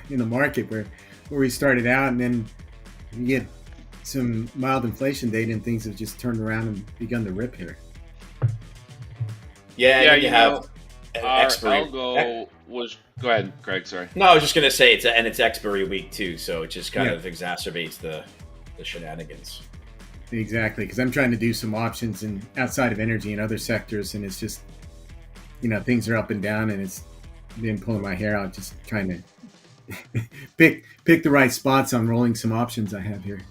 in the market where we started out, and then you get some mild inflation data and things have just turned around and begun to rip here. Yeah, and Yeah, then you have an our expiry. algo was. Go ahead, Craig. Sorry. No, I was just gonna say it's expiry week too, so it just kind Yeah. of exacerbates the shenanigans. Exactly, because I'm trying to do some options and outside of energy and other sectors, and it's just, things are up and down, and it's been pulling my hair out, just trying to pick the right spots on rolling some options I have here.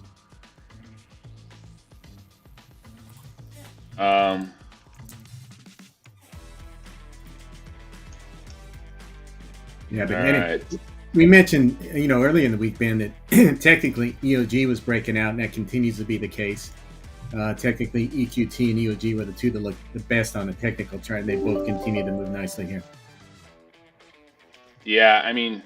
Yeah, but Right. we mentioned, earlier in the week, Ben, that technically EOG was breaking out, and that continues to be the case. Technically, EQT and EOG were the two that looked the best on the technical chart, and they both continue to move nicely here. Yeah, I mean,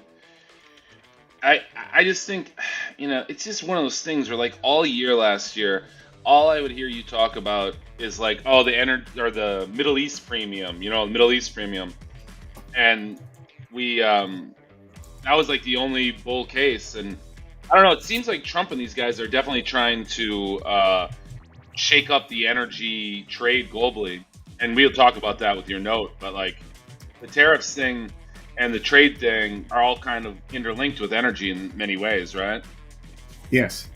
I just think, it's just one of those things where like all year last year, all I would hear you talk about is like, oh, the the Middle East premium, the Middle East premium, and we that was like the only bull case, and I don't know. It seems like Trump and these guys are definitely trying to shake up the energy trade globally, and we'll talk about that with your note. But like the tariffs thing and the trade thing are all kind of interlinked with energy in many ways, right? Yes.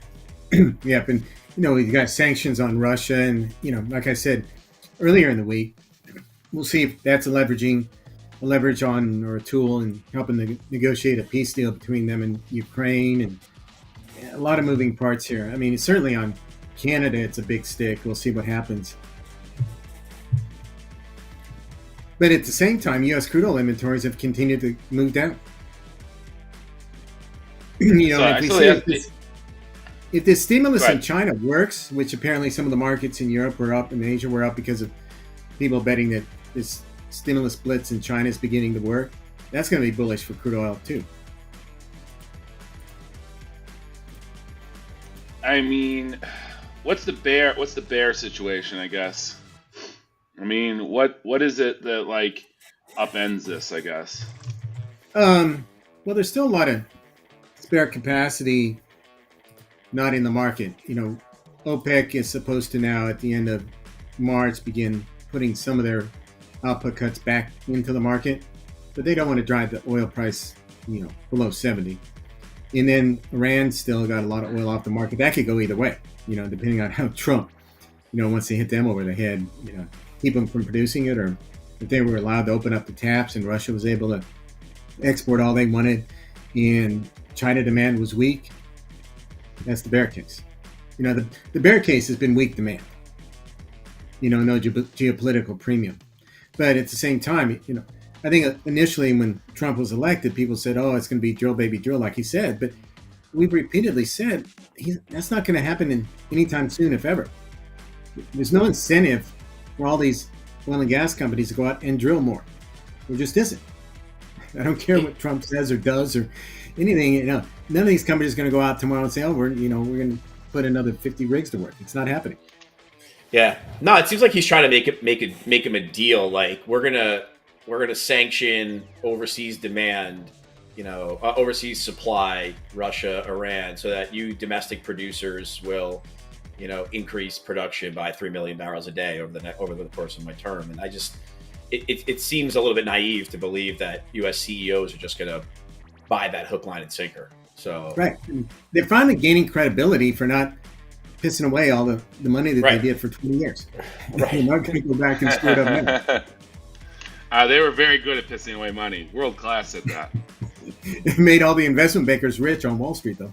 Yep. And, we've got sanctions on Russia. And, like I said earlier in the week, we'll see if that's a leverage on or a tool in helping to negotiate a peace deal between them and Ukraine. And a lot of moving parts here. I mean, it's certainly on Canada, it's a big stick. We'll see what happens. But at the same time, U.S. crude oil inventories have continued to move down. If this stimulus in China works, which apparently some of the markets in Europe were up and Asia were up because of people betting that this stimulus blitz in China is beginning to work, that's going to be bullish for crude oil too. I mean, what's the bear situation, I guess? I mean, what is it that like upends this, I guess? Well, there's still a lot of spare capacity not in the market. OPEC is supposed to now at the end of March begin putting some of their output cuts back into the market, but they don't want to drive the oil price, below 70. And then Iran still got a lot of oil off the market. That could go either way, depending on how Trump, once they hit them over the head, keep them from producing it, or if they were allowed to open up the taps and Russia was able to export all they wanted and China demand was weak. That's the bear case. The bear case has been weak demand. No geopolitical premium. But at the same time, I think initially when Trump was elected, people said, oh, it's going to be drill, baby, drill, like he said. But we've repeatedly said that's not going to happen anytime soon, if ever. There's no incentive for all these oil and gas companies to go out and drill more. There just isn't. I don't care what Trump says or does or anything. None of these companies are going to go out tomorrow and say, oh, we're going to put another 50 rigs to work. It's not happening. Yeah, no, it seems like he's trying to make him a deal. Like we're gonna sanction overseas demand, overseas supply, Russia, Iran, so that you domestic producers will, increase production by 3 million barrels a day over the course of my term. And I just, it seems a little bit naive to believe that U.S. CEOs are just gonna buy that hook, line, and sinker. So right, they're finally gaining credibility for not pissing away all the money that they did for 20 years. Right. They're not going to go back and screw it up now. They were very good at pissing away money. World class at that. It made all the investment bankers rich on Wall Street, though.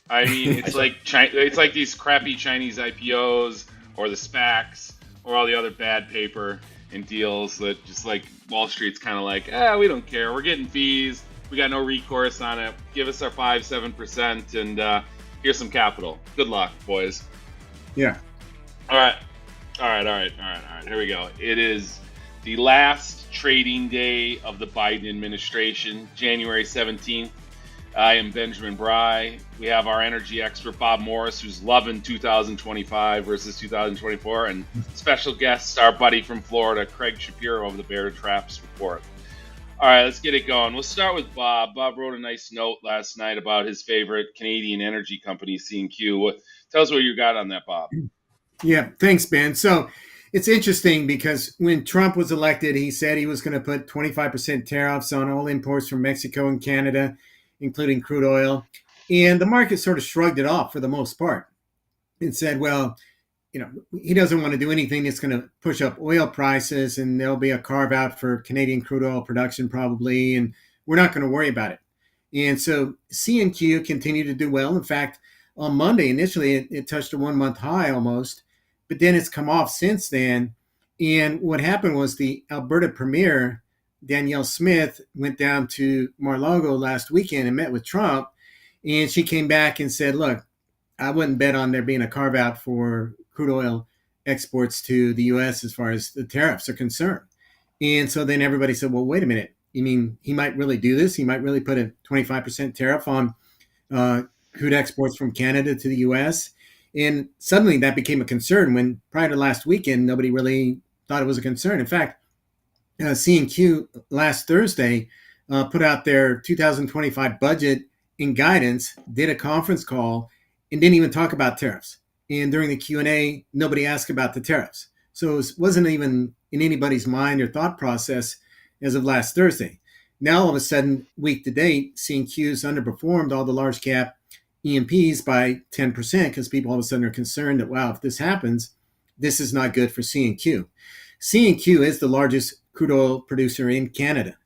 I mean, it's like these crappy Chinese IPOs or the SPACs or all the other bad paper and deals that just like Wall Street's kind of like, we don't care. We're getting fees. We got no recourse on it. Give us our 5-7% and here's some capital. Good luck, boys. Yeah. All right. Here we go. It is the last trading day of the Biden administration, January 17th. I am Benjamin Bry. We have our energy expert, Bob Morris, who's loving 2025 versus 2024, and special guest, our buddy from Florida, Craig Shapiro of the Bear Traps Report. All right, let's get it going. We'll start with Bob. Bob wrote a nice note last night about his favorite Canadian energy company, C&Q. Tell us what you got on that, Bob. Yeah, thanks, Ben. So it's interesting because when Trump was elected, he said he was going to put 25% tariffs on all imports from Mexico and Canada, including crude oil. And the market sort of shrugged it off for the most part and said, well, he doesn't want to do anything that's going to push up oil prices, and there'll be a carve out for Canadian crude oil production probably, and we're not going to worry about it. And so CNQ continued to do well. In fact, on Monday, initially it touched a 1 month high almost, but then it's come off since then. And what happened was the Alberta Premier, Danielle Smith, went down to Mar-a-Lago last weekend and met with Trump. And she came back and said, look, I wouldn't bet on there being a carve out for crude oil exports to the U.S. as far as the tariffs are concerned. And so then everybody said, well, wait a minute. You mean he might really do this? He might really put a 25% tariff on crude exports from Canada to the U.S.? And suddenly that became a concern when prior to last weekend, nobody really thought it was a concern. In fact, C&Q last Thursday put out their 2025 budget and guidance, did a conference call, and didn't even talk about tariffs. And during the Q&A, nobody asked about the tariffs. So it wasn't even in anybody's mind or thought process as of last Thursday. Now, all of a sudden, week to date, C&Q's underperformed all the large cap E&Ps by 10% because people all of a sudden are concerned that, wow, if this happens, this is not good for C&Q. C&Q is the largest crude oil producer in Canada,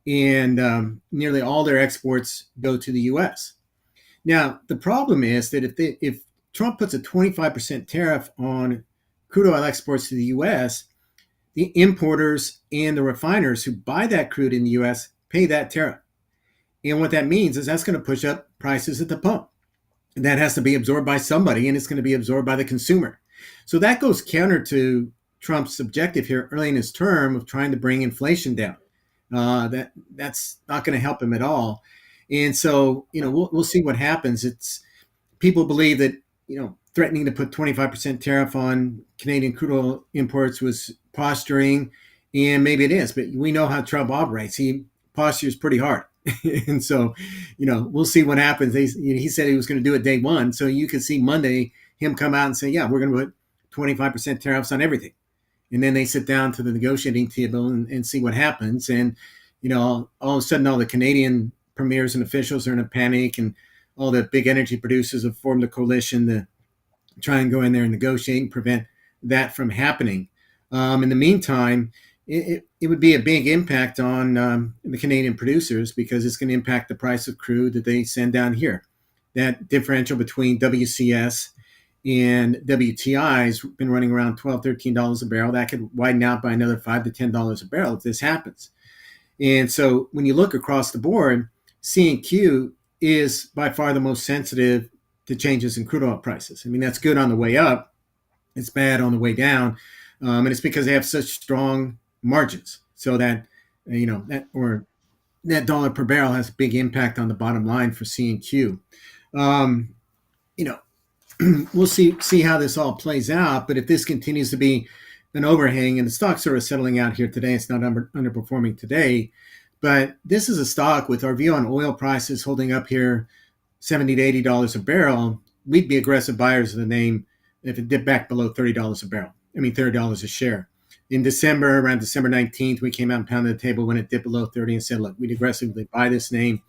and nearly all their exports go to the U.S. Now, the problem is that if Trump puts a 25% tariff on crude oil exports to the U.S., the importers and the refiners who buy that crude in the U.S. pay that tariff. And what that means is that's going to push up prices at the pump. And that has to be absorbed by somebody, and it's going to be absorbed by the consumer. So that goes counter to Trump's objective here early in his term of trying to bring inflation down. That's not going to help him at all. And so, we'll see what happens. It's people believe that, threatening to put 25% tariff on Canadian crude oil imports was posturing, and maybe it is, but we know how Trump operates. He postures pretty hard. And so, we'll see what happens. He said he was going to do it day one. So you could see Monday him come out and say, yeah, we're going to put 25% tariffs on everything. And then they sit down to the negotiating table and see what happens. And, all of a sudden, all the Canadian premiers and officials are in a panic, and all the big energy producers have formed a coalition to try and go in there and negotiate and prevent that from happening. In the meantime, it would be a big impact on the Canadian producers because it's going to impact the price of crude that they send down here. That differential between WCS and WTI has been running around $12, $13 a barrel. That could widen out by another $5 to $10 a barrel if this happens. And so when you look across the board, C&Q is by far the most sensitive to changes in crude oil prices. I mean, that's good on the way up. It's bad on the way down. And it's because they have such strong margins. So that, that dollar per barrel has a big impact on the bottom line for C&Q. We'll see how this all plays out. But if this continues to be an overhang, and the stock's sort of settling out here today, it's not underperforming today. But this is a stock with our view on oil prices holding up here, $70 to $80 a barrel. We'd be aggressive buyers of the name if it dipped back below $30 a barrel. $30 a share. In December, around December 19th, we came out and pounded the table when it dipped below 30 and said, look, we'd aggressively buy this name.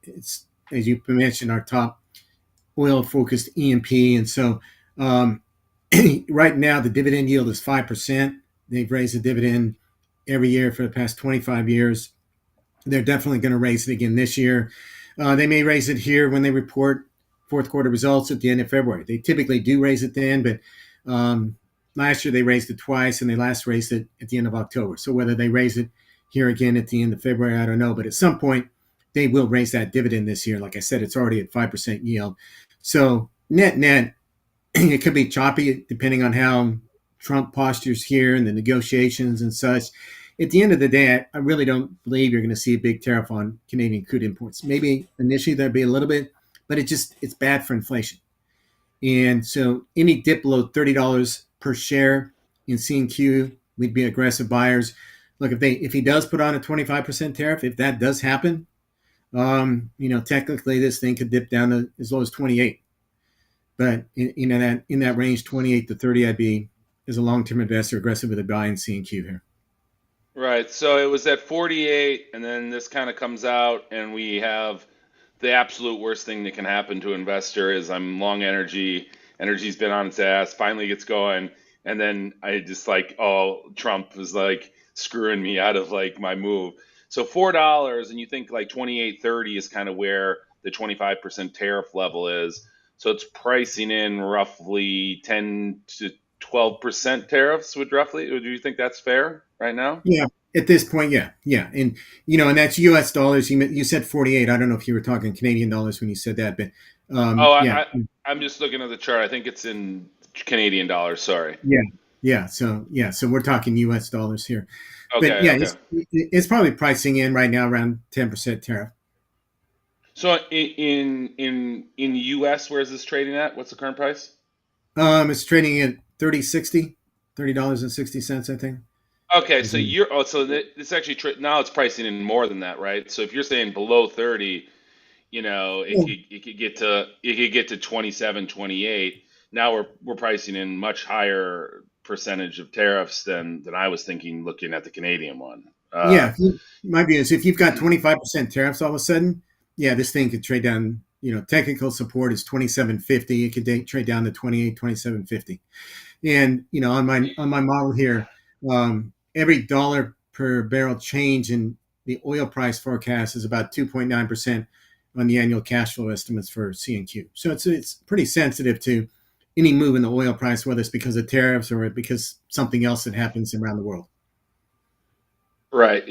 It's, as you mentioned, our top oil-focused E&P. And so right now, the dividend yield is 5%. They've raised the dividend every year for the past 25 years. They're definitely going to raise it again this year. They may raise it here when they report fourth quarter results at the end of February. They typically do raise it then, but last year they raised it twice, and they last raised it at the end of October. So whether they raise it here again at the end of February, I don't know. But at some point, they will raise that dividend this year. Like I said, it's already at 5% yield. So net, it could be choppy depending on how Trump postures here and the negotiations and such. At the end of the day, I really don't believe you're going to see a big tariff on Canadian crude imports. Maybe initially there'd be a little bit, but it's bad for inflation. And so any dip below $30 per share in C&Q, we'd be aggressive buyers. look, if he does put on a 25% tariff, if that does happen, technically this thing could dip down to as low as 28. But in that range, 28 to 30, I'd be, as a long term investor, aggressive with a buy in C and Q here. Right. So it was at 48, and then this kind of comes out, and we have the absolute worst thing that can happen to an investor is I'm long energy. Energy's been on its ass, finally gets going, and then I just like, oh, Trump was like screwing me out of like my move. So $4, and you think like 28.30 is kind of where the 25% tariff level is. So it's pricing in roughly 10 to 12% tariffs. Would you think that's fair right now? Yeah, at this point, yeah, and that's U.S. dollars. You said 48. I don't know if you were talking Canadian dollars when you said that, but Oh, yeah, I'm just looking at the chart. I think it's in Canadian dollars. Sorry. yeah, so we're talking U.S. dollars here, but Okay, yeah, okay. it's probably pricing in right now around 10% tariff. So in US, where is this trading at? What's the current price? It's trading at 30.60, $30.60, I think. Okay, Is so in- it's actually now it's pricing in more than that, right? So if you're saying below 30, it could get to 27, 28. Now we're pricing in much higher percentage of tariffs than I was thinking looking at the Canadian one. Yeah, my view is if you've got 25% tariffs all of a sudden, yeah, this thing could trade down. Technical support is 27.50. It could trade down to 28, 27.50. And on my model here, every dollar per barrel change in the oil price forecast is about 2.9% on the annual cash flow estimates for C&Q. So it's pretty sensitive to any move in the oil price, whether it's because of tariffs or because something else that happens around the world. Right.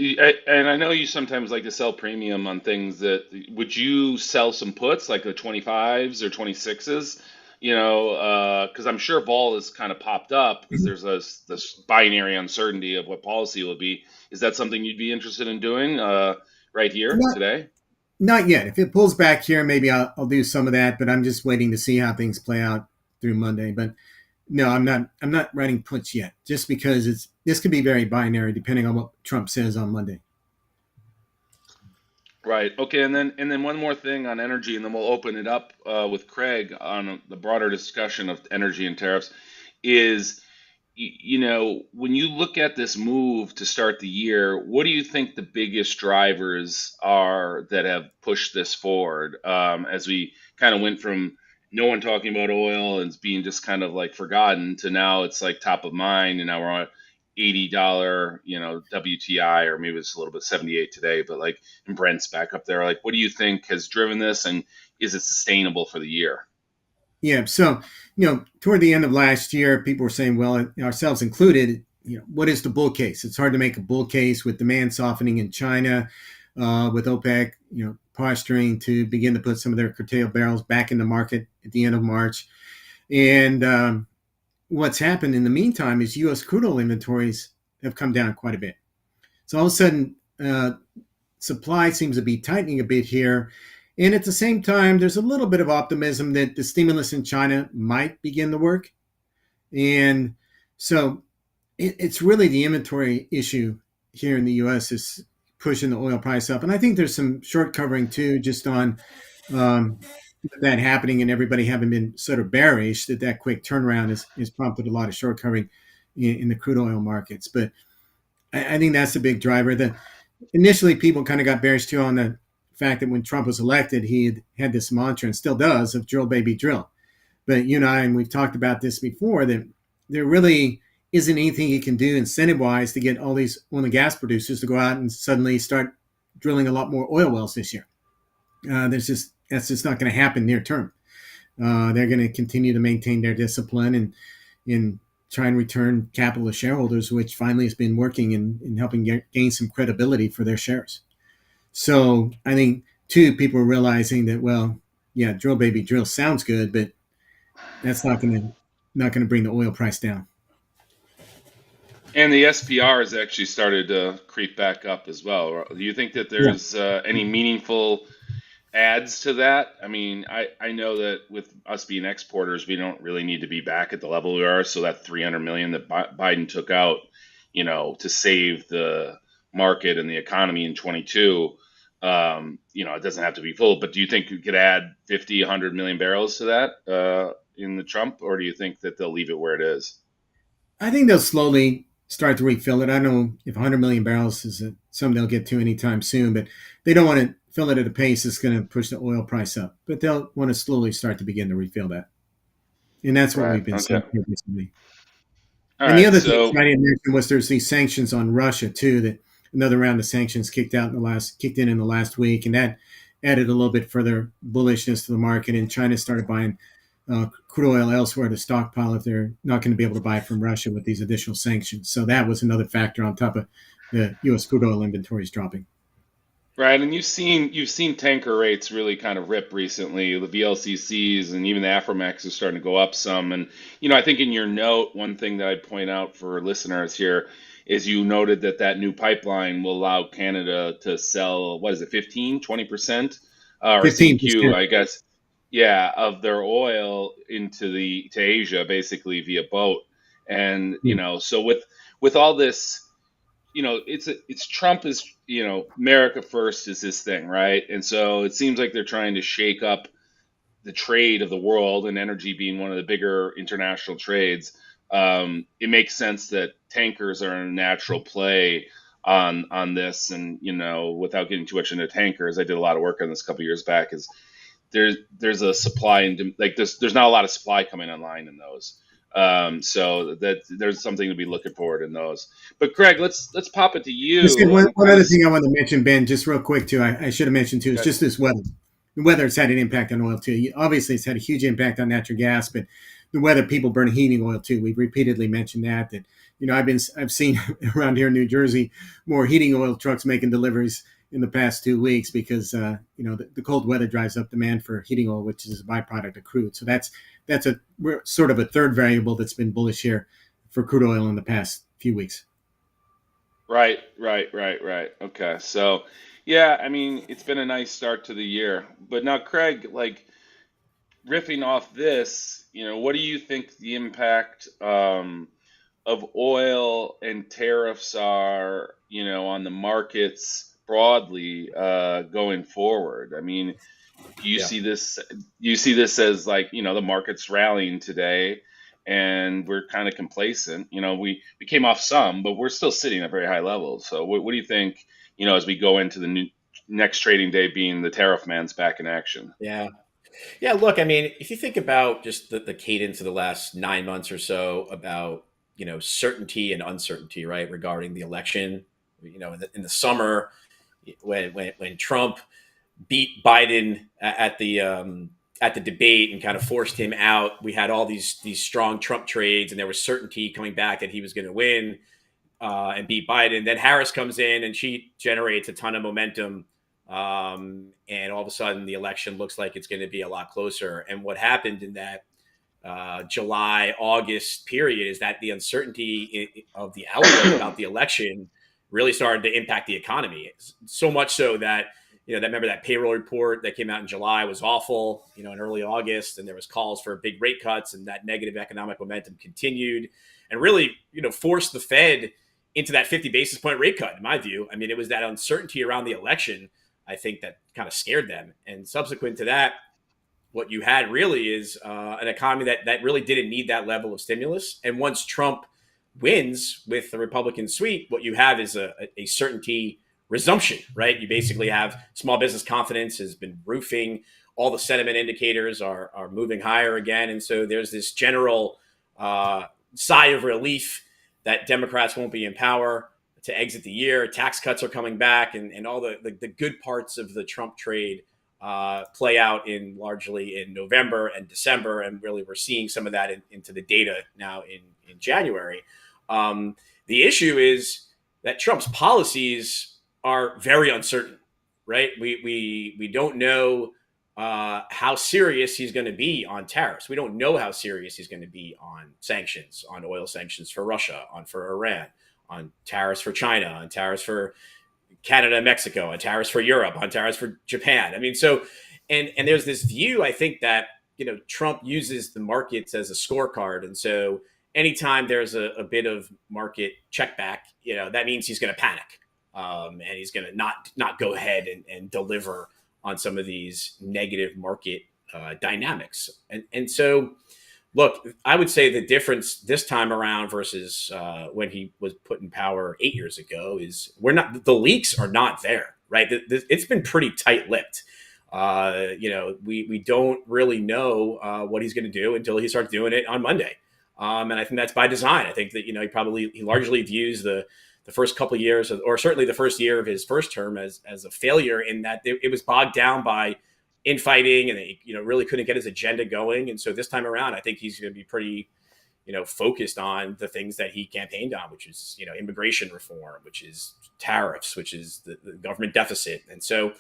And I know you sometimes like to sell premium on things that would you sell some puts like the 25s or 26s? Because I'm sure vol has kind of popped up because there's this binary uncertainty of what policy will be. Is that something you'd be interested in doing right here Not, today? not yet. If it pulls back here, maybe I'll do some of that, but I'm just waiting to see how things play out through Monday. But no, I'm not. I'm not writing puts yet, just because this could be very binary depending on what Trump says on Monday. Right. Okay. And then one more thing on energy, and then we'll open it up with Craig on the broader discussion of energy and tariffs. Is when you look at this move to start the year, what do you think the biggest drivers are that have pushed this forward? As we kind of went from no one talking about oil and it's being just kind of like forgotten to now it's like top of mind, and now we're on $80, WTI, or maybe it's a little bit 78 today, but like, and Brent's back up there. Like, what do you think has driven this, and is it sustainable for the year? Yeah. So, toward the end of last year, people were saying, well, ourselves included, what is the bull case? It's hard to make a bull case with demand softening in China, with OPEC, posturing to begin to put some of their curtailed barrels back in the market at the end of March. And what's happened in the meantime is U.S. crude oil inventories have come down quite a bit. So all of a sudden, supply seems to be tightening a bit here. And at the same time, there's a little bit of optimism that the stimulus in China might begin to work. And so it's really the inventory issue here in the U.S. is pushing the oil price up. And I think there's some short covering too, just on um, that happening and everybody having been sort of bearish that quick turnaround has prompted a lot of short covering in the crude oil markets. But I think that's the big driver. Initially, people kind of got bearish too on the fact that when Trump was elected, he had this mantra and still does of drill, baby, drill. But you and I, and we've talked about this before, that there really isn't anything he can do incentive wise to get all these oil and gas producers to go out and suddenly start drilling a lot more oil wells this year. That's just not going to happen near term. They're going to continue to maintain their discipline and try and return capital to shareholders, which finally has been working in helping gain some credibility for their shares. So I think too, people are realizing that, well, yeah, drill baby drill sounds good, but that's not going to bring the oil price down. And the SPR has actually started to creep back up as well. Do you think that Yeah. there's any meaningful adds to that? I mean, I know that with us being exporters, we don't really need to be back at the level we are. So that 300 million that Biden took out, to save the market and the economy in 22. It doesn't have to be full, but do you think you could add 50, 100 million barrels to that in the Trump, or do you think that they'll leave it where it is? I think they'll slowly start to refill it. I don't know if 100 million barrels is something they'll get to anytime soon, but they don't want to fill it at a pace that's going to push the oil price up. But they'll want to slowly start to begin to refill that. And that's what Right. we've been Okay. seeing here recently. All And the right. other thing So I didn't mention was there's these sanctions on Russia too. That another round of sanctions kicked in the last week, and that added a little bit further bullishness to the market. And China started buying crude oil elsewhere to stockpile if they're not going to be able to buy from Russia with these additional sanctions. So that was another factor on top of the U.S. crude oil inventories dropping. right, and you've seen tanker rates really kind of rip recently. The VLCCs and even the Aframax is starting to go up some. And I think in your note, one thing that I'd point out for listeners here is you noted that that new pipeline will allow Canada to sell, what is it, 15, 20%, or CQ, 15%. I guess, yeah, of their oil to Asia, basically via boat. And so with all this, it's Trump is, America first is his thing, right? And so it seems like they're trying to shake up the trade of the world, and energy being one of the bigger international trades. It makes sense that tankers are a natural play on this. And without getting too much into tankers, I did a lot of work on this a couple years back. Is there's a supply and like there's not a lot of supply coming online in those. So that there's something to be looking forward in those. But Greg, let's pop it to Just you. I'm one kind other of thing I want to mention, Ben, just real quick too. I should have mentioned too. It's just this weather. The weather has had an impact on oil too. Obviously, it's had a huge impact on natural gas, but the weather, people burn heating oil too. We've repeatedly mentioned that. I've seen around here in New Jersey more heating oil trucks making deliveries in the past 2 weeks because the cold weather drives up demand for heating oil, which is a byproduct of crude. So that's we're sort of a third variable that's been bullish here for crude oil in the past few weeks. right, right, right, right. Okay, so yeah, I mean, it's been a nice start to the year. But now, Craig, like riffing off this, what do you think the impact of oil and tariffs are, on the markets broadly going forward? I mean, do you yeah. see this? You see this as like, the market's rallying today, and we're kind of complacent. We came off some, but we're still sitting at very high levels. So, what do you think? As we go into the next trading day, being the tariff man's back in action. Yeah. Yeah, look, I mean, if you think about just the cadence of the last 9 months or so about, certainty and uncertainty, right, regarding the election, in the summer, when Trump beat Biden at the debate and kind of forced him out, we had all these strong Trump trades, and there was certainty coming back that he was going to win and beat Biden. Then Harris comes in and she generates a ton of momentum. And all of a sudden, the election looks like it's going to be a lot closer. And what happened in that July, August period is that the uncertainty of the outlook about the election really started to impact the economy. So much so that, remember that payroll report that came out in July was awful, in early August, and there was calls for big rate cuts, and that negative economic momentum continued and really, forced the Fed into that 50 basis point rate cut, in my view. I mean, it was that uncertainty around the election, I think, that kind of scared them. And subsequent to that, what you had really is an economy that really didn't need that level of stimulus. And once Trump wins with the Republican sweep, what you have is a certainty resumption, right? You basically have small business confidence has been roofing. All the sentiment indicators are moving higher again. And so there's this general sigh of relief that Democrats won't be in power to exit the year. Tax cuts are coming back, and all the good parts of the Trump trade play out largely in November and December, and really we're seeing some of that into the data now in January. The issue is that Trump's policies are very uncertain, right? We don't know how serious he's going to be on tariffs. We don't know how serious he's going to be on sanctions, on oil sanctions for Russia, for Iran, on tariffs for China, on tariffs for Canada and Mexico, on tariffs for Europe, on tariffs for Japan. I mean, so, and there's this view, I think, that, Trump uses the markets as a scorecard. And so anytime there's a bit of market check back, that means he's going to panic. and he's going to not go ahead and deliver on some of these negative market dynamics. And so, look, I would say the difference this time around versus when he was put in power 8 years ago is the leaks are not there, right? It's been pretty tight-lipped. We don't really know what he's going to do until he starts doing it on Monday. And I think that's by design. I think that, he largely views the first couple of years, or certainly the first year of his first term, as a failure, in that it was bogged down by infighting, and he really couldn't get his agenda going. And so this time around, I think he's going to be pretty focused on the things that he campaigned on, which is immigration reform, which is tariffs, which is the government deficit. And so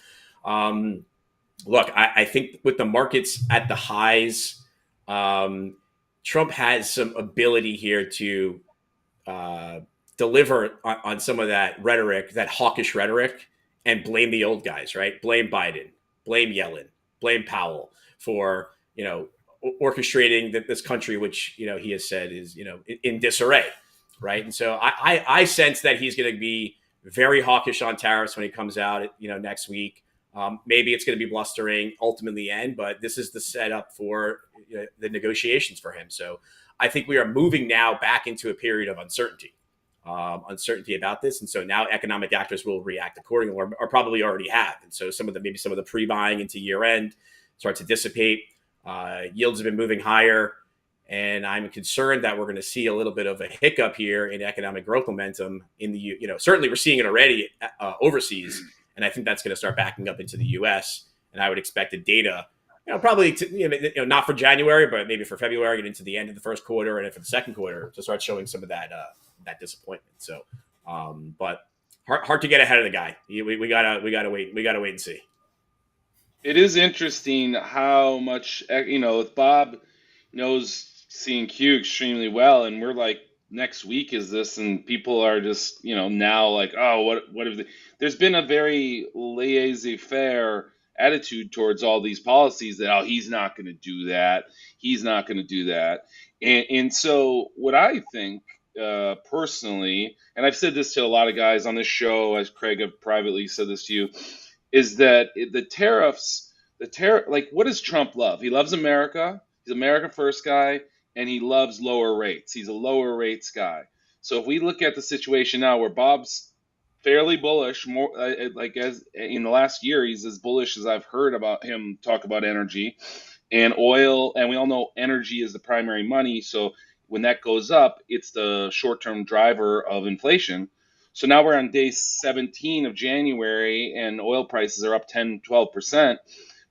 look, I think with the markets at the highs, Trump has some ability here to deliver on some of that rhetoric, that hawkish rhetoric, and blame the old guys, right? Blame Biden, blame Yellen, blame Powell for, orchestrating this country, which, he has said is, in disarray, right? And so I sense that he's going to be very hawkish on tariffs when he comes out, next week. Maybe it's going to be blustering, ultimately end, but this is the setup for the negotiations for him. So I think we are moving now back into a period of uncertainty about this. And so now economic actors will react accordingly, or probably already have. And so some of the pre-buying into year end starts to dissipate. Yields have been moving higher. And I'm concerned that we're going to see a little bit of a hiccup here in economic growth momentum in the, certainly we're seeing it already overseas. And I think that's going to start backing up into the U.S. And I would expect the data, probably not for January, but maybe for February and into the end of the first quarter, and for the second quarter to start showing some of that disappointment. So, but hard to get ahead of the guy. We gotta wait and see. It is interesting how much with Bob knows C&Q extremely well, and we're like, next week is this, and people are just now like, oh, what if there's been a very laissez-faire attitude towards all these policies that, oh, he's not going to do that, and so what I think personally, and I've said this to a lot of guys on this show, as Craig have privately said this to you, is that the tariffs, like, what does Trump love? He loves America. He's America first guy, and he loves lower rates. He's a lower rates guy. So if we look at the situation now where Bob's fairly bullish, more like as in the last year, he's as bullish as I've heard about him talk about energy and oil, and we all know energy is the primary money. So when that goes up, it's the short-term driver of inflation. So now we're on day 17 of January, and oil prices are up 10, 12%.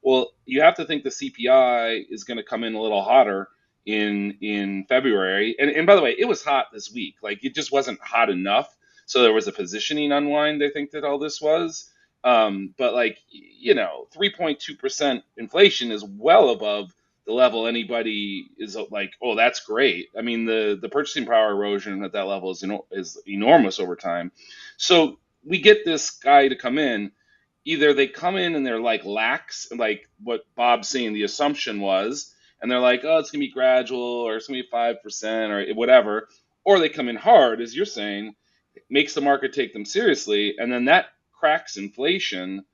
Well, you have to think the CPI is going to come in a little hotter in February. And by the way, it was hot this week. Like, it just wasn't hot enough. So there was a positioning unwind, I think, that all this was. But 3.2% inflation is well above the level anybody is like, oh, that's great. I mean, the purchasing power erosion at that level is enormous over time. So we get this guy to come in. Either they come in and they're like lax, like what Bob's saying the assumption was, and they're like, oh, it's going to be gradual, or it's going to be 5%, or whatever, or they come in hard, as you're saying, makes the market take them seriously, and then that cracks inflation,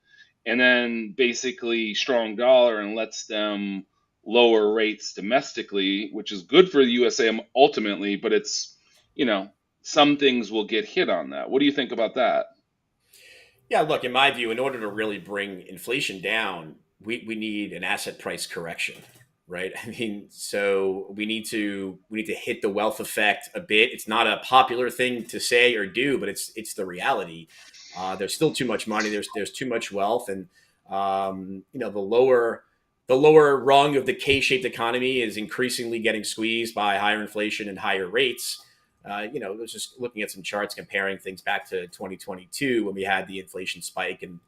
and then basically strong dollar and lets them lower rates domestically, which is good for the USA ultimately, but it's, some things will get hit on that. What do you think about that? Yeah, look, in my view, in order to really bring inflation down, we need an asset price correction, right? I mean, so we need to hit the wealth effect a bit. It's not a popular thing to say or do, but it's the reality. There's still too much money. There's too much wealth, and the lower rung of the K-shaped economy is increasingly getting squeezed by higher inflation and higher rates. I was just looking at some charts comparing things back to 2022 when we had the inflation spike and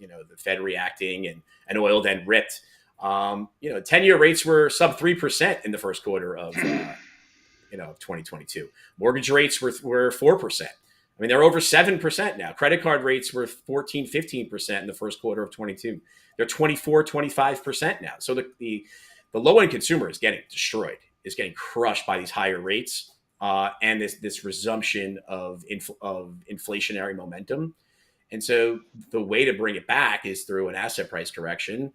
the Fed reacting and oil then ripped. 10-year rates were sub 3% in the first quarter of 2022. Mortgage rates were 4%. I mean, they're over 7% now. Credit card rates were 14, 15% in the first quarter of 22. They're 24, 25% now. So the low-end consumer is getting destroyed, is getting crushed by these higher rates. And this resumption of inflationary momentum. And so the way to bring it back is through an asset price correction,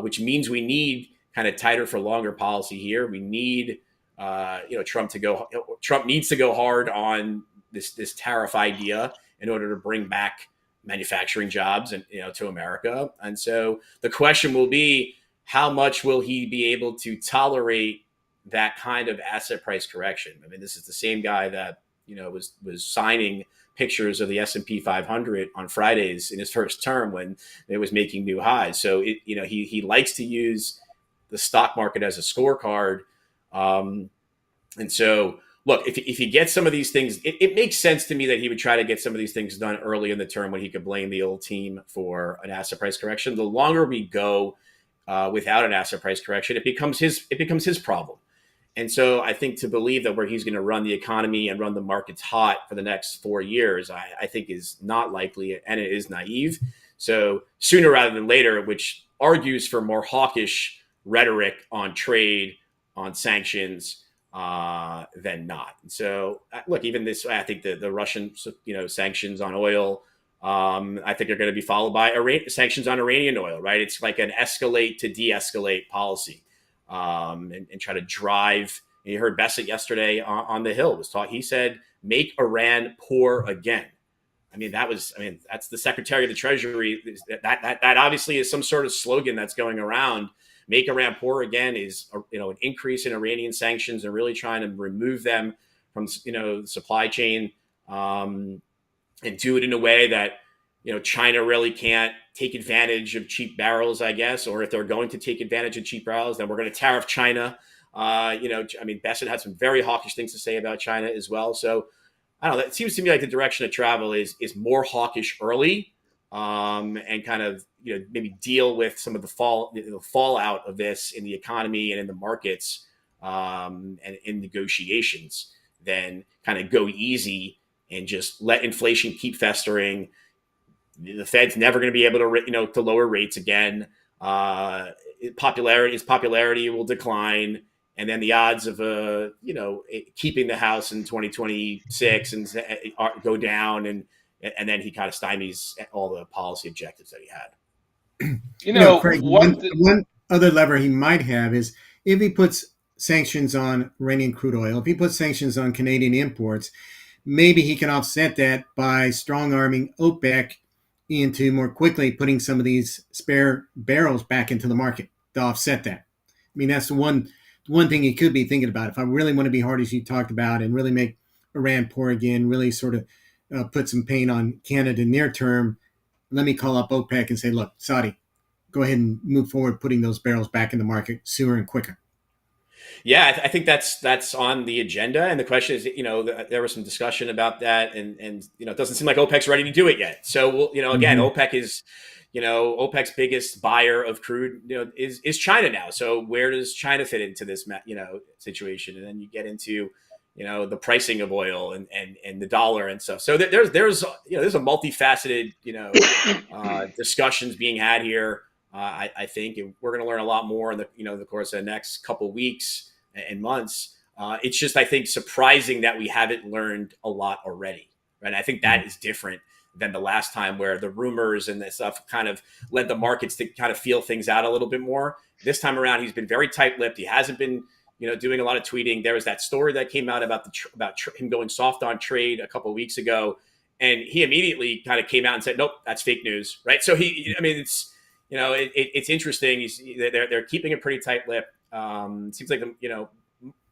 which means we need kind of tighter for longer policy here. We need Trump to go. Trump needs to go hard on this tariff idea in order to bring back manufacturing jobs and to America. And so the question will be, how much will he be able to tolerate that kind of asset price correction? I mean, this is the same guy that was signing pictures of the S&P 500 on Fridays in his first term when it was making new highs. So he likes to use the stock market as a scorecard. And so, look, if he gets some of these things, it makes sense to me that he would try to get some of these things done early in the term when he could blame the old team for an asset price correction. The longer we go without an asset price correction, it becomes his problem. And so I think to believe that where he's going to run the economy and run the markets hot for the next 4 years, I think is not likely, and it is naive. So sooner rather than later, which argues for more hawkish rhetoric on trade, on sanctions, than not. And so look, even this, I think the Russian sanctions on oil, I think are going to be followed by sanctions on Iranian oil, right? It's like an escalate to de-escalate policy. And try to drive. And you heard Bassett yesterday on the Hill was taught. He said, "Make Iran poor again." That's the Secretary of the Treasury. That obviously is some sort of slogan that's going around. Make Iran poor again is an increase in Iranian sanctions and really trying to remove them from the supply chain, and do it in a way that China really can't take advantage of cheap barrels, I guess, or if they're going to take advantage of cheap barrels, then we're going to tariff China. Bassett had some very hawkish things to say about China as well. So I don't know. It seems to me like the direction of travel is more hawkish early, and kind of maybe deal with some of the fallout of this in the economy and in the markets, and in negotiations, than kind of go easy and just let inflation keep festering. The Fed's never going to be able to lower rates again. His popularity will decline, and then the odds of keeping the House in 2026 and go down, and then he kind of stymies all the policy objectives that he had. Craig, one other lever he might have is if he puts sanctions on Iranian crude oil, if he puts sanctions on Canadian imports, maybe he can offset that by strong arming OPEC into more quickly putting some of these spare barrels back into the market to offset that. I mean, that's the one thing he could be thinking about. If I really want to be hard, as you talked about, and really make Iran poor again, really sort of put some pain on Canada near term, let me call up OPEC and say, look, Saudi, go ahead and move forward putting those barrels back in the market sooner and quicker. Yeah, I think that's on the agenda, and the question is, there was some discussion about that, and it doesn't seem like OPEC's ready to do it yet. So, again, OPEC is, OPEC's biggest buyer of crude, is China now. So where does China fit into this, situation? And then you get into, the pricing of oil and the dollar and stuff. So there's a multifaceted, discussions being had here. I think we're going to learn a lot more in the course of the next couple weeks and months. It's just, I think, surprising that we haven't learned a lot already, right? I think that is different than the last time, where the rumors and this stuff kind of led the markets to kind of feel things out a little bit more. This time around, he's been very tight-lipped. He hasn't been, doing a lot of tweeting. There was that story that came out about him going soft on trade a couple of weeks ago, and he immediately kind of came out and said, "Nope, that's fake news." Right? So it's interesting. They're keeping a pretty tight lip. Seems like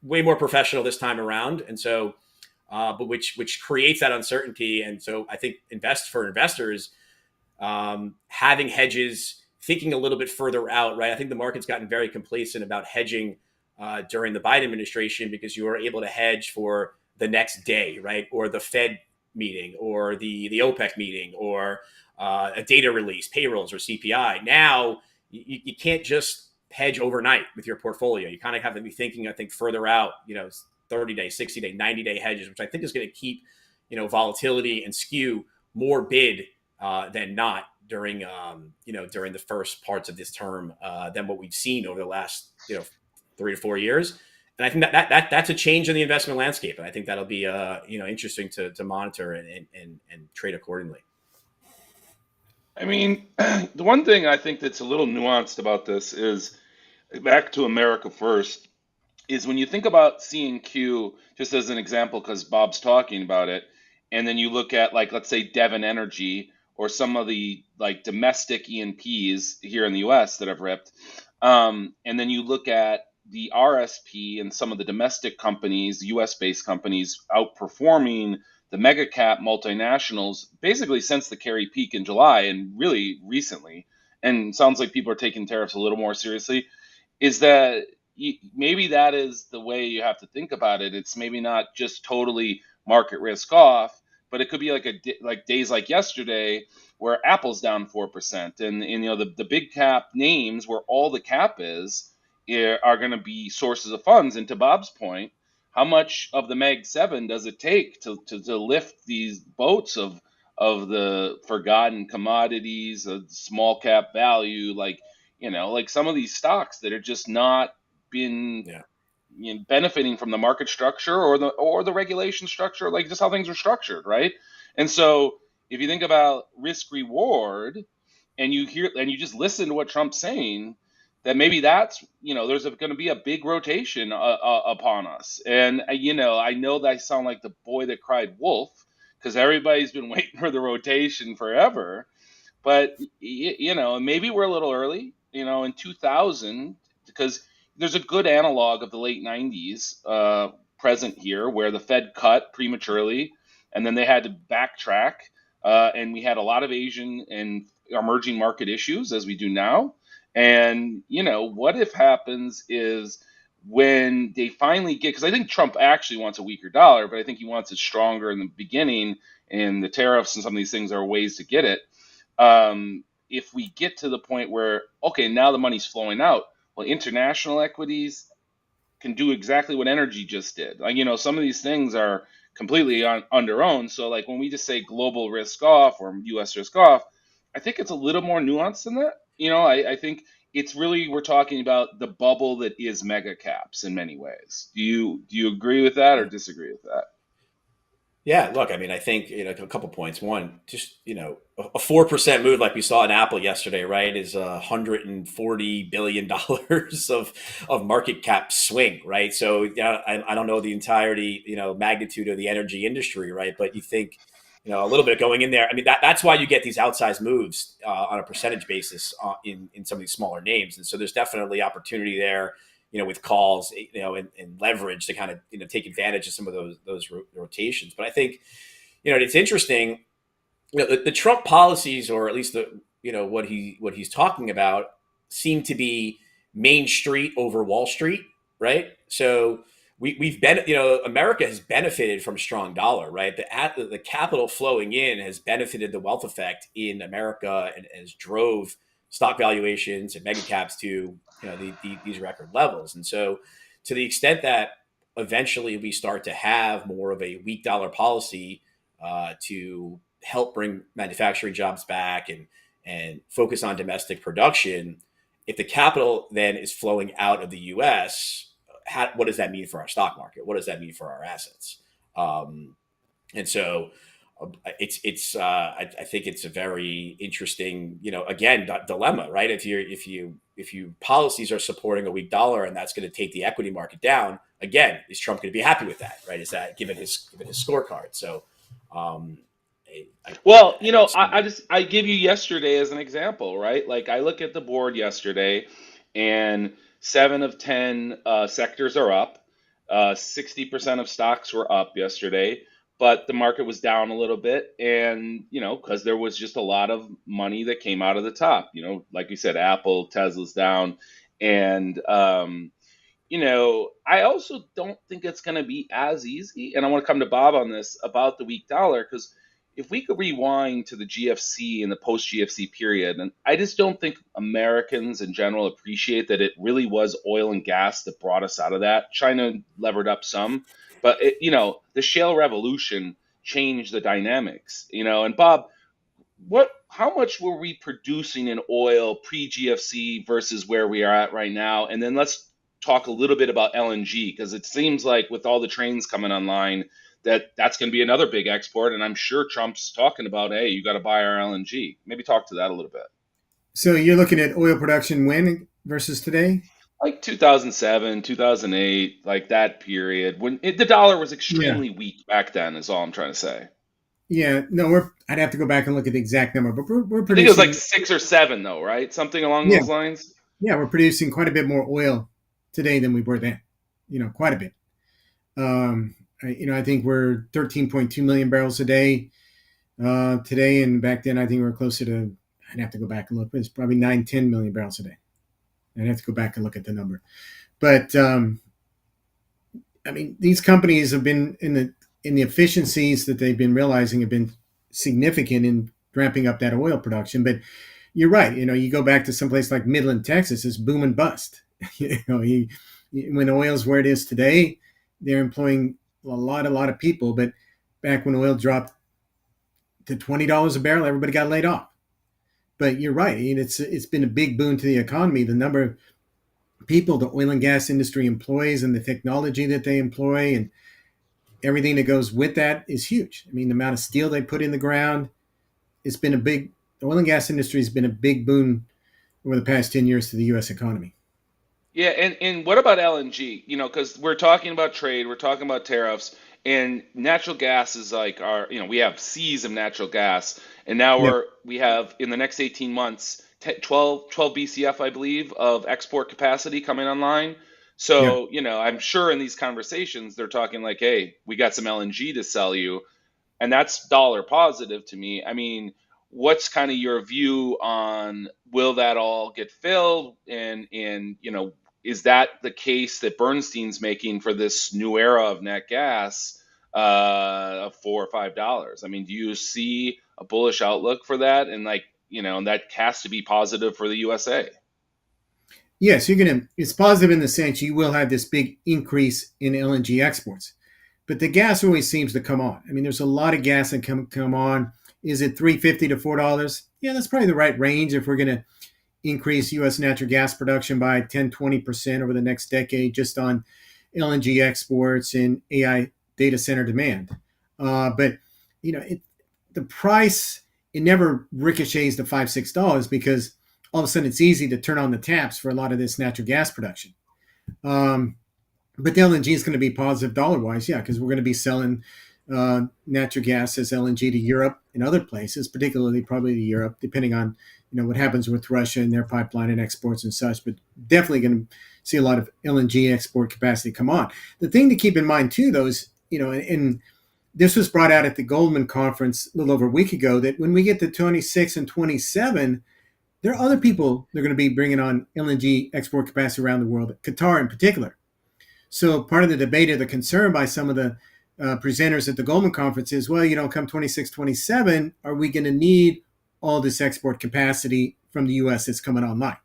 way more professional this time around, and so, but which creates that uncertainty. And so I think for investors, having hedges, thinking a little bit further out, right? I think the market's gotten very complacent about hedging during the Biden administration, because you were able to hedge for the next day, right, or the Fed meeting, or the OPEC meeting, or a data release, payrolls, or CPI. Now you can't just hedge overnight with your portfolio. You kind of have to be thinking, I think, further out, 30-day, 60-day, 90-day hedges, which I think is going to keep, volatility and skew more bid than not during the first parts of this term than what we've seen over the last 3 to 4 years. And I think that's a change in the investment landscape, and I think that'll be interesting to monitor and trade accordingly. I mean, the one thing I think that's a little nuanced about this is back to America first. Is when you think about C&Q, just as an example, because Bob's talking about it, and then you look at like let's say Devon Energy or some of the like domestic E&Ps here in the U.S. that have ripped, and then you look at the RSP and some of the domestic companies, U.S. based companies outperforming the mega cap multinationals basically since the Kerry peak in July and really recently. And sounds like people are taking tariffs a little more seriously is that maybe that is the way you have to think about it. It's maybe not just totally market risk off, but it could be like like days like yesterday where Apple's down 4%, and you know the big cap names where all the cap is are going to be sources of funds. And to Bob's point, how much of the Mag 7 does it take to lift these boats of the forgotten commodities, of small cap value, like like some of these stocks that are just not been Yeah. benefiting from the market structure or the regulation structure, like just how things are structured, right? And so if you think about risk reward, and you just listen to what Trump's saying, that maybe that's there's going to be a big rotation upon us. And I know that I sound like the boy that cried wolf because everybody's been waiting for the rotation forever, but maybe we're a little early, in 2000, because there's a good analog of the late 90s present here, where the Fed cut prematurely, and then they had to backtrack, and we had a lot of Asian and emerging market issues as we do now. And what if happens is when they finally get, because I think Trump actually wants a weaker dollar, but I think he wants it stronger in the beginning, and the tariffs and some of these things are ways to get it. If we get to the point where, okay, now the money's flowing out, well, international equities can do exactly what energy just did. Like, some of these things are completely on their own. So, like, when we just say global risk off or US risk off, I think it's a little more nuanced than that. I think it's really, we're talking about the bubble that is mega caps in many ways. Do you agree with that or disagree with that? Yeah, look, I mean, I think a couple points. One, just a 4% move like we saw in Apple yesterday, right, is $140 billion of market cap swing, right? So yeah, I don't know the entirety, magnitude of the energy industry, right? But you think, a little bit going in there. I mean, that's why you get these outsized moves on a percentage basis in some of these smaller names, and so there's definitely opportunity there, with calls, and leverage to kind of, take advantage of some of those rotations. But I think, it's interesting, the Trump policies, or at least what he's talking about, seem to be Main Street over Wall Street, right? So we've been, America has benefited from a strong dollar, right? The capital flowing in has benefited the wealth effect in America, and has drove stock valuations and mega caps to these record levels. And so, to the extent that eventually we start to have more of a weak dollar policy to help bring manufacturing jobs back, and focus on domestic production, if the capital then is flowing out of the U.S., what does that mean for our stock market? What does that mean for our assets? And so I think it's a very interesting, again, dilemma, right? If you policies are supporting a weak dollar, and that's going to take the equity market down, again, is Trump going to be happy with that, right? Is that given his scorecard? So, um, Well, it's going to be. I give you yesterday as an example, right? Like I look at the board yesterday, and 7 of 10 sectors are up. 60% of stocks were up yesterday, but the market was down a little bit, and because there was just a lot of money that came out of the top. Like you said, Apple, Tesla's down, and I also don't think it's going to be as easy. And I want to come to Bob on this about the weak dollar, because if we could rewind to the GFC and the post GFC period, and I just don't think Americans in general appreciate that it really was oil and gas that brought us out of that. China levered up some, but the shale revolution changed the dynamics. And Bob, how much were we producing in oil pre GFC versus where we are at right now? And then let's talk a little bit about LNG, because it seems like with all the trains coming online, that's going to be another big export. And I'm sure Trump's talking about, hey, you got to buy our LNG. Maybe talk to that a little bit. So you're looking at oil production when versus today? Like 2007, 2008, like that period when the dollar was Yeah. extremely weak back then, is all I'm trying to say. Yeah. No, I'd have to go back and look at the exact number, but we're I think it was like producing. 6 or 7, though, right? Something along Yeah. those lines. Yeah. We're producing quite a bit more oil today than we were then. Quite a bit. I think we're 13.2 million barrels a day today, and back then I think we were closer to. I'd have to go back and look. But it's probably 9, 10 million barrels a day. I'd have to go back and look at the number. But I mean, these companies have been in the efficiencies that they've been realizing have been significant in ramping up that oil production. But you're right. You go back to someplace like Midland, Texas, it's boom and bust. When oil's where it is today, they're employing a lot of people. But back when oil dropped to $20 a barrel, everybody got laid off. But you're right. It's been a big boon to the economy. The number of people the oil and gas industry employs and the technology that they employ and everything that goes with that is huge. I mean, the amount of steel they put in the ground, the oil and gas industry has been a big boon over the past 10 years to the U.S. economy. Yeah, and what about LNG? Because we're talking about trade, we're talking about tariffs, and natural gas is like we have seas of natural gas, and now Yeah. we have in the next 18 months 12 BCF, I believe, of export capacity coming online. Yeah. So, I'm sure in these conversations they're talking like, hey, we got some LNG to sell you, and that's dollar positive to me. I mean, what's kind of your view on will that all get filled, and is that the case that Bernstein's making for this new era of net gas of $4 or $5? I mean, do you see a bullish outlook for that, and and that has to be positive for the USA? Yes, it's positive in the sense you will have this big increase in LNG exports. But the gas always seems to come on. I mean, there's a lot of gas that come on. Is it $3.50 to $4? Yeah, that's probably the right range if we're going to increase U.S. natural gas production by 10-20% over the next decade just on LNG exports and AI data center demand. But the price, it never ricochets to $5-6 because all of a sudden it's easy to turn on the taps for a lot of this natural gas production. But the LNG is going to be positive dollar wise, yeah, because we're going to be selling natural gas as LNG to Europe and other places, particularly probably to Europe, depending on what happens with Russia and their pipeline and exports and such. But definitely going to see a lot of LNG export capacity come on. The thing to keep in mind too, though, is and this was brought out at the Goldman conference a little over a week ago, that when we get to 26 and 27, there are other people that are going to be bringing on LNG export capacity around the world, Qatar in particular. So part of the debate or the concern by some of the presenters at the Goldman conference is, well, come 26, 27, are we going to need all this export capacity from the U.S. that's coming online?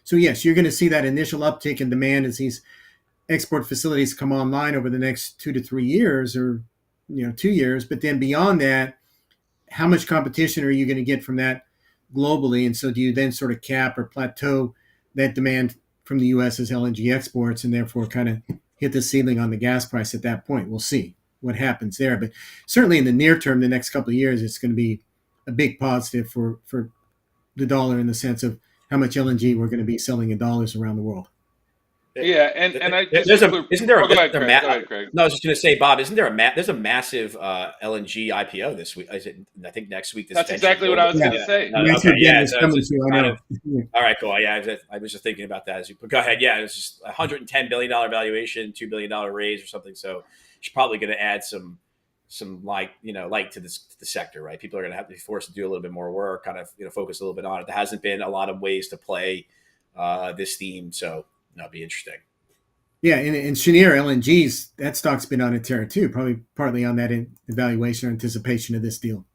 So yes, you're going to see that initial uptick in demand as these export facilities come online over the next 2 to 3 years, or 2 years. But then beyond that, how much competition are you going to get from that globally? And so do you then sort of cap or plateau that demand from the U.S. as LNG exports and therefore kind of hit the ceiling on the gas price at that point? We'll see what happens there. But certainly in the near term, the next couple of years, it's going to be a big positive for the dollar in the sense of how much LNG we're going to be selling in dollars around the world. Yeah, and I just There's quickly, isn't there a go ahead, there Craig. Go ahead, Craig. no, I was just going to say, Bob, isn't there there's a massive LNG IPO this week? Is it, I think next week. This That's exactly what I was going to say. Okay, yeah. So coming to, I know. all right, cool. Yeah, I was just thinking about that as you. But go ahead. Yeah, it's just $110 billion valuation, $2 billion raise or something. So she's probably going to add some light to this to the sector, right? People are going to have to be forced to do a little bit more work, kind of focus a little bit on it. There hasn't been a lot of ways to play this theme, so that'll be interesting. Yeah, and Cheniere LNG's, that stock's been on a tear too, probably partly on that evaluation or anticipation of this deal.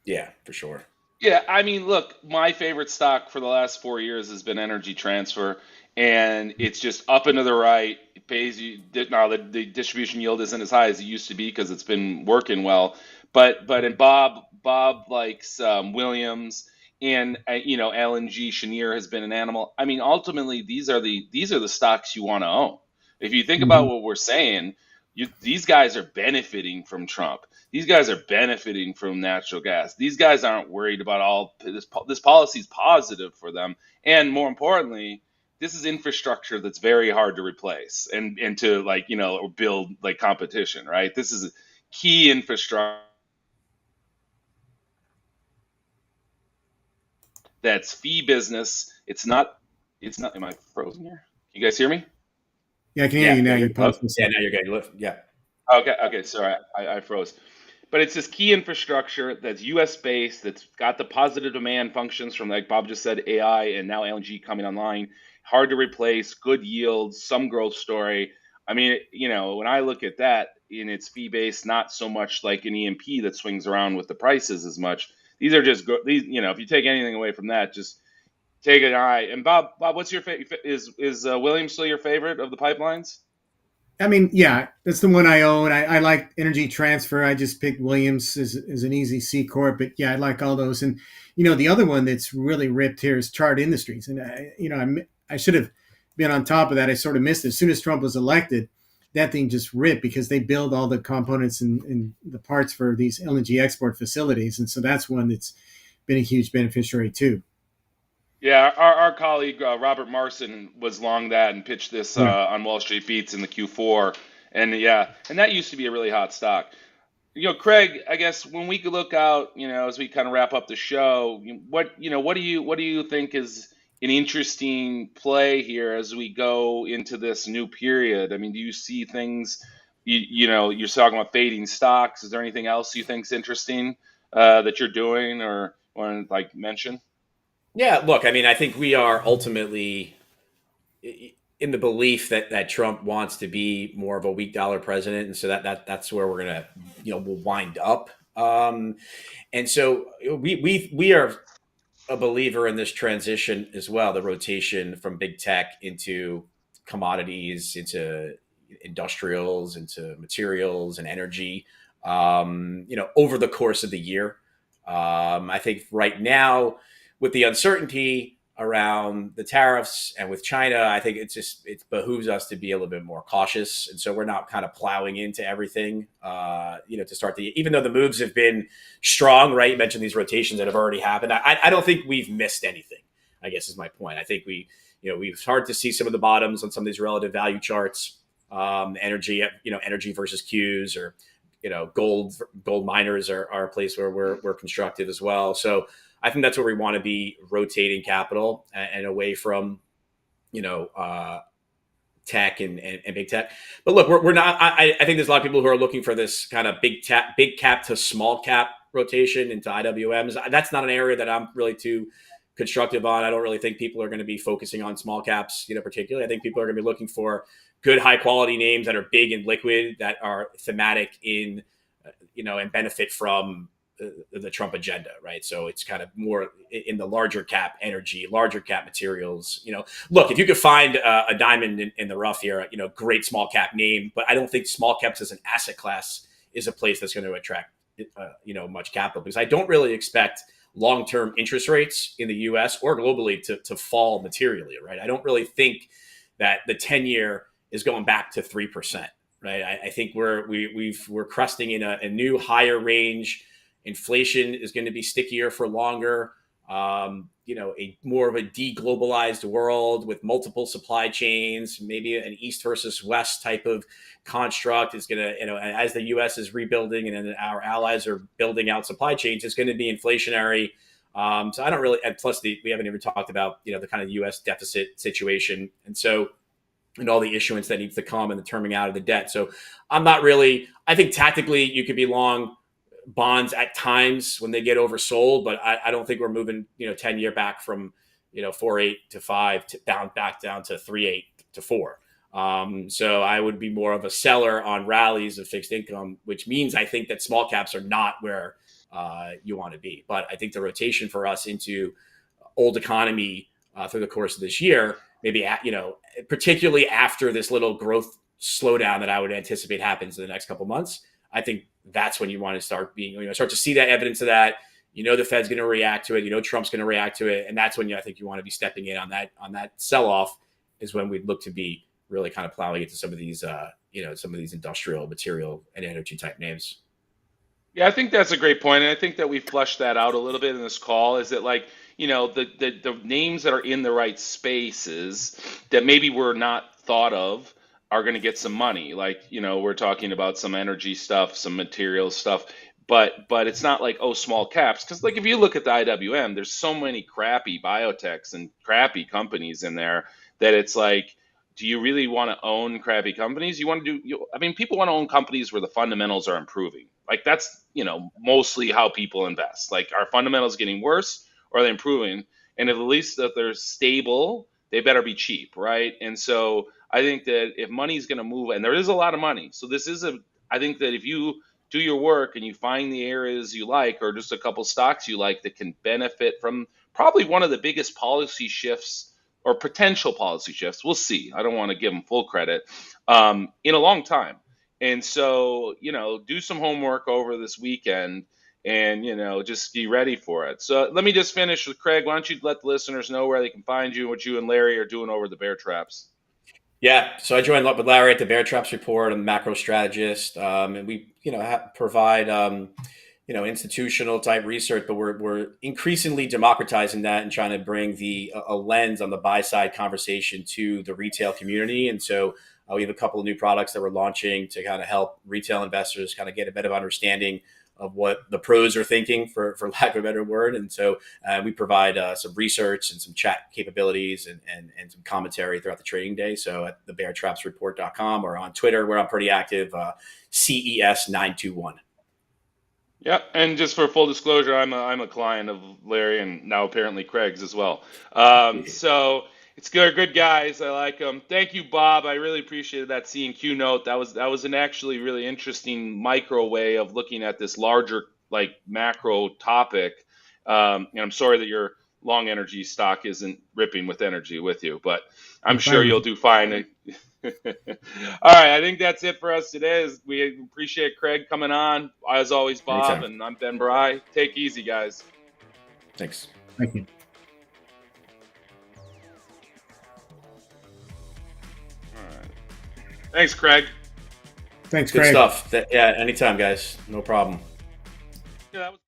Yeah, for sure. Yeah, I mean, look, my favorite stock for the last 4 years has been Energy Transfer, and it's just up and to the right. It pays you now. The distribution yield isn't as high as it used to be because it's been working well. And Bob likes Williams, and LNG Cheniere has been an animal. I mean, ultimately, these are the stocks you want to own. If you think about what we're saying, These guys are benefiting from Trump. These guys are benefiting from natural gas. These guys aren't worried about all this. This policy is positive for them, and more importantly, this is infrastructure that's very hard to replace and to build like competition. Right? This is key infrastructure that's fee business. It's not. It's not. Am I frozen here? Can you guys hear me? Yeah, I can hear you now. You're, You posted yeah, something. now you're good. Yeah. Okay, sorry, I froze. But it's this key infrastructure that's U.S. based, that's got the positive demand functions from, like Bob just said, AI and now LNG coming online. Hard to replace, good yields, some growth story. I mean, when I look at that and it's fee based, not so much like an EMP that swings around with the prices as much. These are just these. If you take anything away from that, just take an eye. And Bob, what's your favorite? Is Williams still your favorite of the pipelines? I mean, yeah, that's the one I own. I like Energy Transfer. I just picked Williams as an easy C corp, but yeah, I like all those. And the other one that's really ripped here is Chart Industries, and I should have been on top of that. I sort of missed it. As soon as Trump was elected, that thing just ripped because they build all the components and the parts for these LNG export facilities, and so that's one that's been a huge beneficiary too. Yeah, our colleague Robert Marson was long that and pitched this Yeah. on Wall Street Beats in the Q4, and yeah, and that used to be a really hot stock. Craig, I guess when we could look out, as we kind of wrap up the show, what do you think is an interesting play here as we go into this new period? I mean, do you see things? You're talking about fading stocks. Is there anything else you think's interesting that you're doing or want to like mention? Yeah, look, I mean, I think we are ultimately in the belief that Trump wants to be more of a weak dollar president, and so that's where we're gonna we'll wind up. And so we are a believer in this transition as well, the rotation from big tech into commodities, into industrials, into materials and energy. Over the course of the year, I think right now with the uncertainty around the tariffs and with China, I think it behooves us to be a little bit more cautious, and so we're not kind of plowing into everything. To start even though the moves have been strong, right? You mentioned these rotations that have already happened. I don't think we've missed anything. I guess is my point. I think we've hard to see some of the bottoms on some of these relative value charts. Energy versus Qs or gold miners are a place where we're constructive as well. So I think that's where we want to be rotating capital and away from, tech and big tech. But look, we're not. I think there's a lot of people who are looking for this kind of big cap to small cap rotation into IWMs. That's not an area that I'm really too constructive on. I don't really think people are going to be focusing on small caps, particularly. I think people are going to be looking for good, high quality names that are big and liquid, that are thematic in, and benefit from the Trump agenda, right? So it's kind of more in the larger cap energy, larger cap materials. Look, if you could find a diamond in the rough here, great small cap name, but I don't think small caps as an asset class is a place that's going to attract, much capital, because I don't really expect long-term interest rates in the U.S. or globally to fall materially, right? I don't really think that the 10-year is going back to 3%, right? I think we're cresting in a new higher range. Inflation is going to be stickier for longer. A more of a deglobalized world with multiple supply chains, maybe an East versus West type of construct is going to, as the U.S. is rebuilding and then our allies are building out supply chains, it's going to be inflationary. So I don't really, and plus we haven't even talked about, the kind of U.S. deficit situation. And all the issuance that needs to come and the terming out of the debt. So I think tactically you could be long bonds at times when they get oversold, but I don't think we're moving, 10-year back from, 4.8 to 5 to back down to 3.8 to 4. So I would be more of a seller on rallies of fixed income, which means I think that small caps are not where you want to be. But I think the rotation for us into old economy through the course of this year, maybe, particularly after this little growth slowdown that I would anticipate happens in the next couple of months, I think that's when you want to start start to see that evidence of that. The Fed's going to react to it. Trump's going to react to it, and that's when I think you want to be stepping in on that sell off. Is when we'd look to be really kind of plowing into some of these some of these industrial material and energy type names. Yeah, I think that's a great point, and I think that we flushed that out a little bit in this call. Is that like, the names that are in the right spaces that maybe were not thought of are going to get some money. Like, we're talking about some energy stuff, some material stuff, but it's not like, oh, small caps, because like if you look at the IWM, there's so many crappy biotechs and crappy companies in there that it's like, do you really want to own crappy companies? You want to I mean, people want to own companies where the fundamentals are improving. Like that's, mostly how people invest. Like, are fundamentals getting worse or are they improving? And at least that they're stable, they better be cheap, right? And so I think that if money's going to move, and there is a lot of money, so I think that if you do your work and you find the areas you like, or just a couple stocks you like that can benefit from probably one of the biggest policy shifts or potential policy shifts, we'll see. I don't want to give them full credit, in a long time. And so, do some homework over this weekend and, just be ready for it. So let me just finish with Craig. Why don't you let the listeners know where they can find you and what you and Larry are doing over the Bear Traps? Yeah, so I joined up with Larry at the Bear Traps Report. I'm a macro strategist, and we, provide, institutional type research, but we're increasingly democratizing that and trying to bring a lens on the buy side conversation to the retail community. And so we have a couple of new products that we're launching to kind of help retail investors kind of get a better understanding of what the pros are thinking, for lack of a better word. And so we provide some research and some chat capabilities and some commentary throughout the trading day. So at thebeartrapsreport.com or on Twitter, where I'm pretty active, CES921. Yeah, and just for full disclosure, I'm a client of Larry and now apparently Craig's as well. So it's good guys. I like them. Thank you, Bob. I really appreciated that C&Q note. That was an actually really interesting micro way of looking at this larger like macro topic. And I'm sorry that your long energy stock isn't ripping with energy with you, but I'm sure you'll do fine. All right, I think that's it for us today. We appreciate Craig coming on. As always, Bob. Anytime. And I'm Ben Bry. Take it easy, guys. Thanks. Thank you. All right. Thanks, Craig. Thanks, Good Craig. stuff. Yeah, anytime, guys. No problem. Yeah, that was